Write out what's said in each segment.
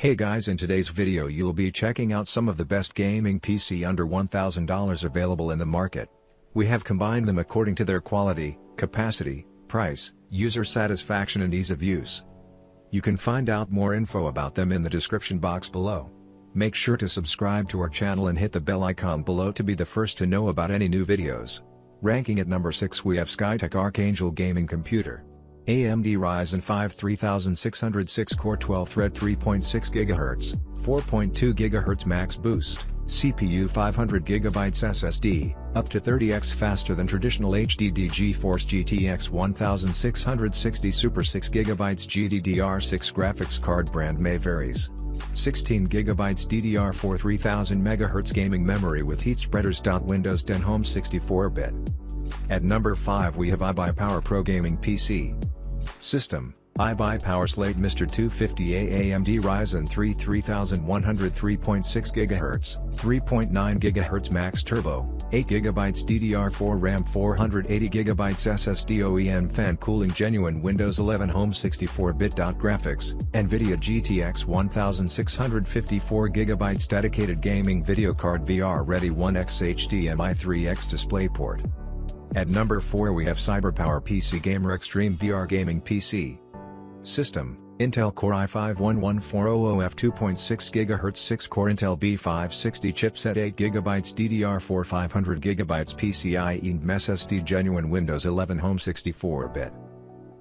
Hey guys, in today's video you'll be checking out some of the best gaming PC under $1,000 available in the market. We have combined them according to their quality, capacity, price, user satisfaction and ease of use. You can find out more info about them in the description box below. Make sure to subscribe to our channel and hit the bell icon below to be the first to know about any new videos. Ranking at number 6 we have Skytech Archangel Gaming Computer. AMD Ryzen 5 3606 core 12-thread 3.6 GHz, 4.2 GHz max boost, CPU 500GB SSD, up to 30x faster than traditional HDD GeForce GTX 1660 Super 6GB GDDR6 graphics card brand may varies. 16GB DDR4 3000 MHz gaming memory with heat spreaders. Windows 10 Home 64-bit. At number 5 we have iBuyPower Pro Gaming PC. System, iBuyPower Slate Mr. 250A AMD Ryzen 3 3100 3.6 GHz, 3.9 GHz Max Turbo, 8GB DDR4 RAM 480GB SSD OEM fan cooling genuine Windows 11 Home 64-bit. Graphics, NVIDIA GTX 1654GB dedicated gaming video card VR ready 1x HDMI 3x DisplayPort. At number 4 we have CyberPower PC Gamer Extreme VR Gaming PC. System, Intel Core i5-11400F 2.6 GHz 6-core Intel B560 chipset 8GB DDR4 500GB PCIe SSD genuine Windows 11 Home 64-bit.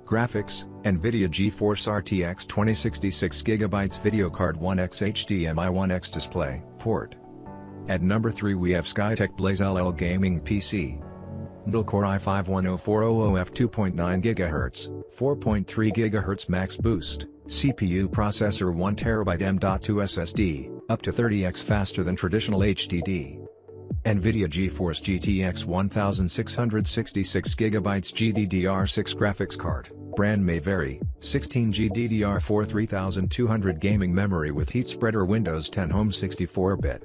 Graphics, NVIDIA GeForce RTX 2060 6GB video card 1x HDMI 1x display port. At number 3 we have Skytech Blaze LL Gaming PC. Intel Core i5-10400F 2.9 GHz, 4.3 GHz max boost, CPU processor 1TB M.2 SSD, up to 30x faster than traditional HDD. NVIDIA GeForce GTX 1666 GB GDDR6 graphics card, brand may vary, 16GB DDR4 3200 gaming memory with heat spreader Windows 10 Home 64-bit.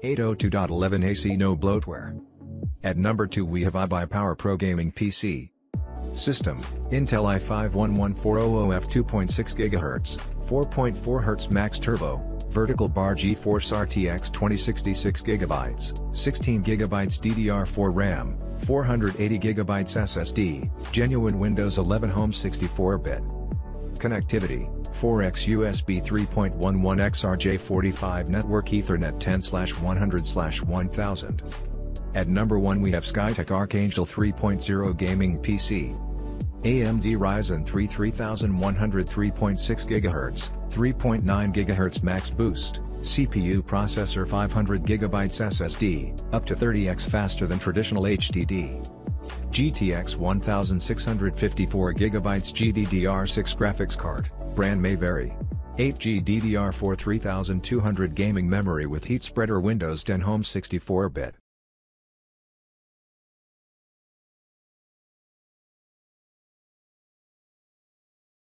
802.11ac no bloatware. At number 2 we have iBuyPower Pro Gaming PC. System, Intel i5-11400F 2.6 GHz, 4.4 Hz Max Turbo, vertical bar GeForce RTX 2060 6GB, 16GB DDR4 RAM, 480GB SSD, genuine Windows 11 Home 64-bit. Connectivity, 4x USB 3.11 XRJ45 network Ethernet 10/100/1000. At number 1 we have Skytech Archangel 3.0 Gaming PC. AMD Ryzen 3 3100 3.6 GHz, 3.9 GHz max boost, CPU processor 500GB SSD, up to 30x faster than traditional HDD. GTX 1654GB GDDR6 graphics card, brand may vary. 8GB DDR4 3200 gaming memory with heat spreader Windows 10 Home 64-bit.